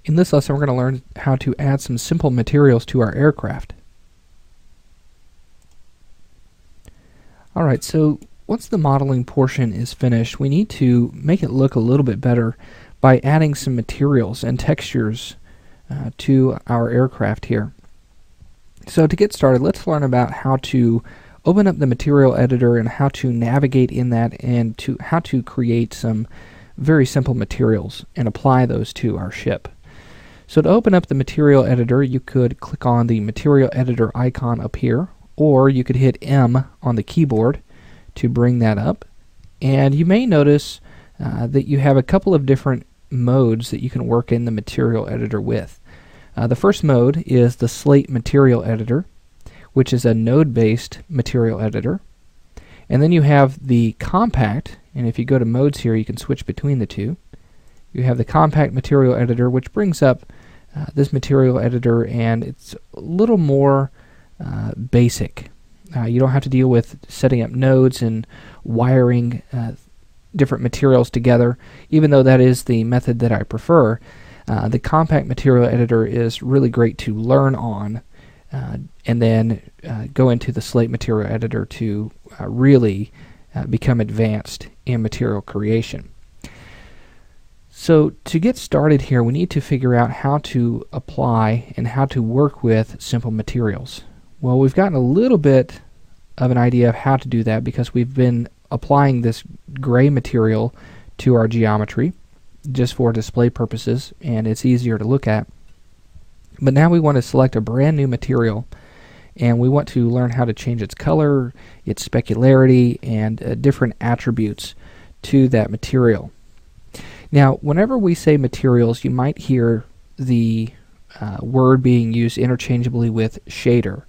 In this lesson, we're going to learn how to add some simple materials to our aircraft. Alright, so once the modeling portion is finished, we need to make it look a little bit better by adding some materials and textures to our aircraft here. So to get started, let's learn about how to open up the material editor and how to navigate in that, and how to create some very simple materials and apply those to our ship. So to open up the material editor, you could click on the material editor icon up here, or you could hit M on the keyboard to bring that up. And you may notice that you have a couple of different modes that you can work in the material editor with. The first mode is the Slate Material Editor, which is a node-based material editor. And then you have the Compact, and if you go to modes here, you can switch between the two. You have the Compact Material Editor, which brings up this material editor, and it's a little more basic. You don't have to deal with setting up nodes and wiring different materials together, even though that is the method that I prefer. The Compact Material Editor is really great to learn on, and then go into the Slate Material Editor to really become advanced in material creation. So to get started here, we need to figure out how to apply and how to work with simple materials. Well, we've gotten a little bit of an idea of how to do that because we've been applying this gray material to our geometry just for display purposes, and it's easier to look at. But now we want to select a brand new material, and we want to learn how to change its color, its specularity, and different attributes to that material. Now, whenever we say materials, you might hear the word being used interchangeably with shader.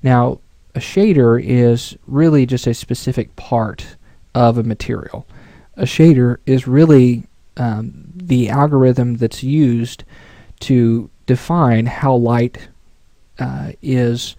Now, a shader is really just a specific part of a material. A shader is really the algorithm that's used to define how light is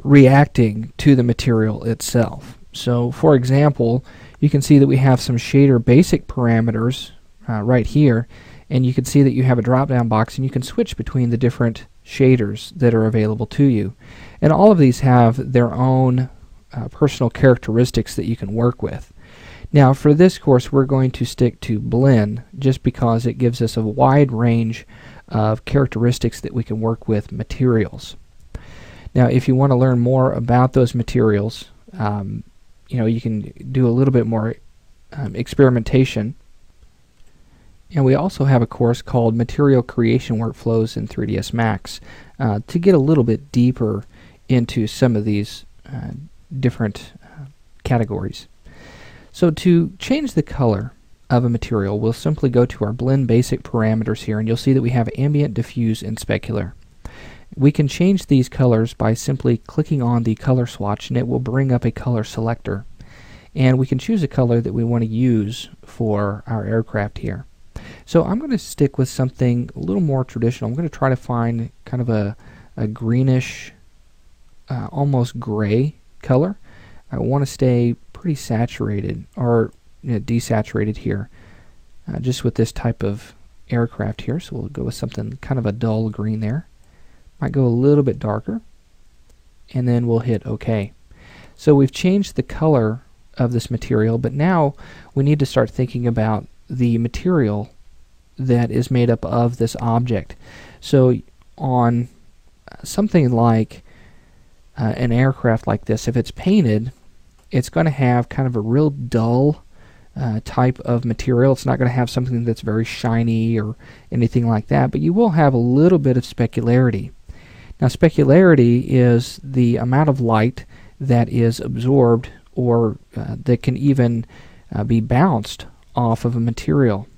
reacting to the material itself. So, for example, you can see that we have some shader basic parameters right here, and you can see that you have a drop-down box, and you can switch between the different shaders that are available to you. And all of these have their own personal characteristics that you can work with. Now, for this course, we're going to stick to blend just because it gives us a wide range of characteristics that we can work with materials. Now, if you want to learn more about those materials, you can do a little bit more experimentation. And we also have a course called Material Creation Workflows in 3ds Max to get a little bit deeper into some of these different categories. So to change the color of a material, we'll simply go to our blend basic parameters here, and you'll see that we have ambient, diffuse, and specular. We can change these colors by simply clicking on the color swatch, and it will bring up a color selector. And we can choose a color that we want to use for our aircraft here. So I'm going to stick with something a little more traditional. I'm going to try to find kind of a greenish, almost gray color. I want to stay pretty saturated, or desaturated here, just with this type of aircraft here. So we'll go with something kind of a dull green there. Might go a little bit darker, and then we'll hit OK. So we've changed the color of this material, but now we need to start thinking about the material that is made up of this object. So on something like an aircraft like this, if it's painted, it's going to have kind of a real dull type of material. It's not going to have something that's very shiny or anything like that, but you will have a little bit of specularity. Now, specularity is the amount of light that is absorbed, or that can even be bounced off of a material.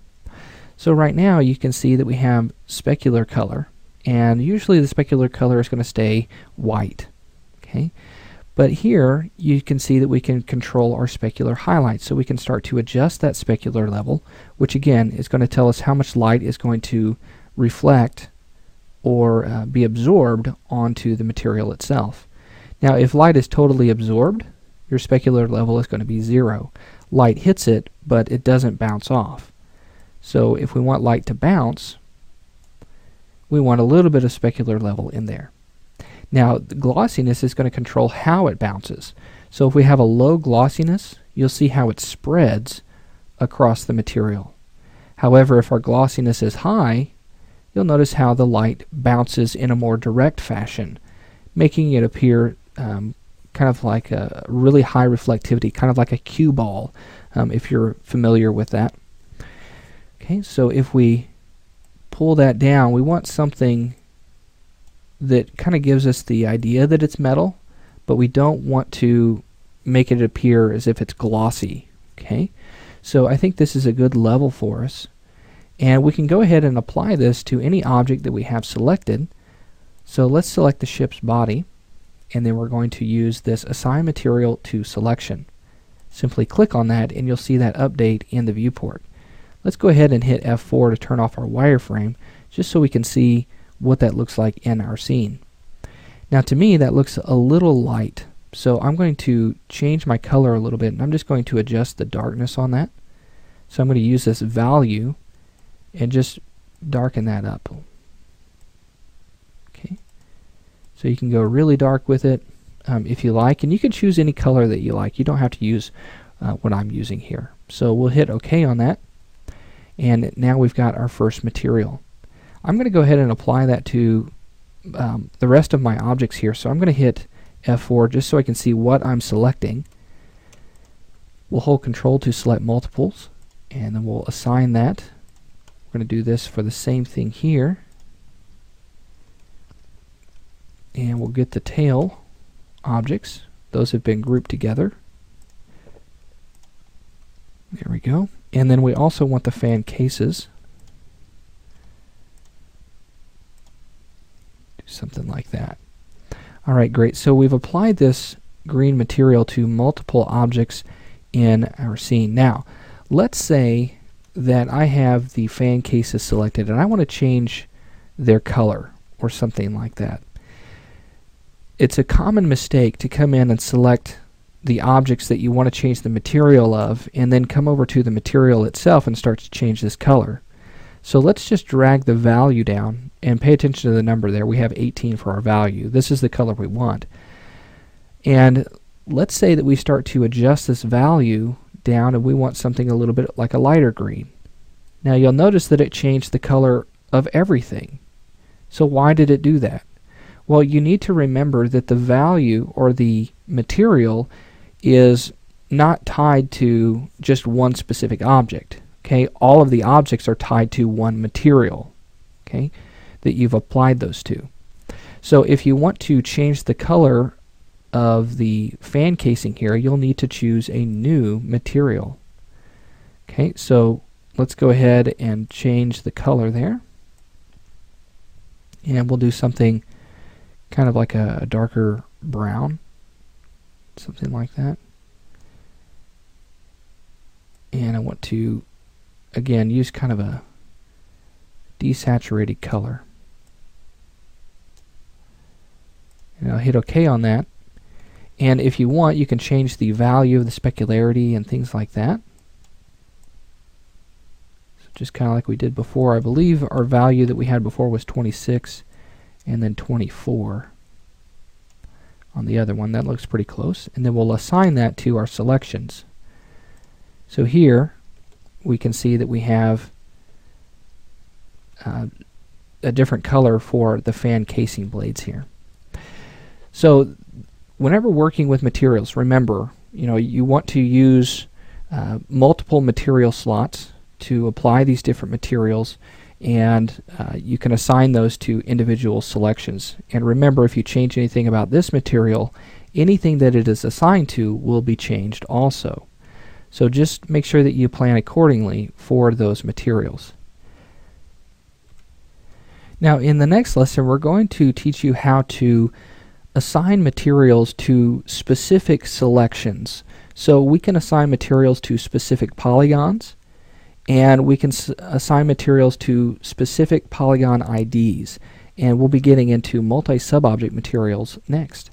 So right now you can see that we have specular color, and usually the specular color is going to stay white. Okay, but here you can see that we can control our specular highlights, so we can start to adjust that specular level, which again is going to tell us how much light is going to reflect or be absorbed onto the material itself. Now, if light is totally absorbed, your specular level is going to be 0. Light hits it, but it doesn't bounce off. So if we want light to bounce, we want a little bit of specular level in there. Now, the glossiness is going to control how it bounces. So if we have a low glossiness, you'll see how it spreads across the material. However, if our glossiness is high, you'll notice how the light bounces in a more direct fashion, making it appear kind of like a really high reflectivity, kind of like a cue ball, if you're familiar with that. Okay, so if we pull that down, we want something that kind of gives us the idea that it's metal, but we don't want to make it appear as if it's glossy. Okay, so I think this is a good level for us, and we can go ahead and apply this to any object that we have selected. So let's select the ship's body, and then we're going to use this Assign Material to Selection. Simply click on that and you'll see that update in the viewport. Let's go ahead and hit F4 to turn off our wireframe, just so we can see what that looks like in our scene. Now, to me, that looks a little light, so I'm going to change my color a little bit, and I'm just going to adjust the darkness on that. So I'm going to use this value and just darken that up. Okay, so you can go really dark with it if you like, and you can choose any color that you like. You don't have to use what I'm using here. So we'll hit OK on that, and now we've got our first material. I'm going to go ahead and apply that to the rest of my objects here. So I'm going to hit F4 just so I can see what I'm selecting. We'll hold Control to select multiples, and then we'll assign that. We're going to do this for the same thing here, and we'll get the tail objects. Those have been grouped together. There we go. And then we also want the fan cases. Do something like that. Alright, great. So we've applied this green material to multiple objects in our scene. Now, let's say that I have the fan cases selected and I want to change their color or something like that. It's a common mistake to come in and select the objects that you want to change the material of and then come over to the material itself and start to change this color. So let's just drag the value down and pay attention to the number there. We have 18 for our value. This is the color we want. And let's say that we start to adjust this value down and we want something a little bit like a lighter green. Now you'll notice that it changed the color of everything. So why did it do that? Well, you need to remember that the value or the material is not tied to just one specific object. Okay, all of the objects are tied to one material, okay, that you've applied those to. So if you want to change the color of the fan casing here, you'll need to choose a new material. Okay, so let's go ahead and change the color there, and we'll do something kind of like a darker brown, something like that. And I want to again use kind of a desaturated color, and I'll hit OK on that. And if you want, you can change the value of the specularity and things like that. So just kind of like we did before. I believe our value that we had before was 26 and then 24 on the other one. That looks pretty close. And then we'll assign that to our selections. So here we can see that we have a different color for the fan casing blades here. So whenever working with materials, remember, you want to use multiple material slots to apply these different materials, and you can assign those to individual selections. And remember, if you change anything about this material, anything that it is assigned to will be changed also. So just make sure that you plan accordingly for those materials. Now in the next lesson, we're going to teach you how to assign materials to specific selections. So we can assign materials to specific polygons, and we can assign materials to specific polygon IDs. And we'll be getting into multi-sub-object materials next.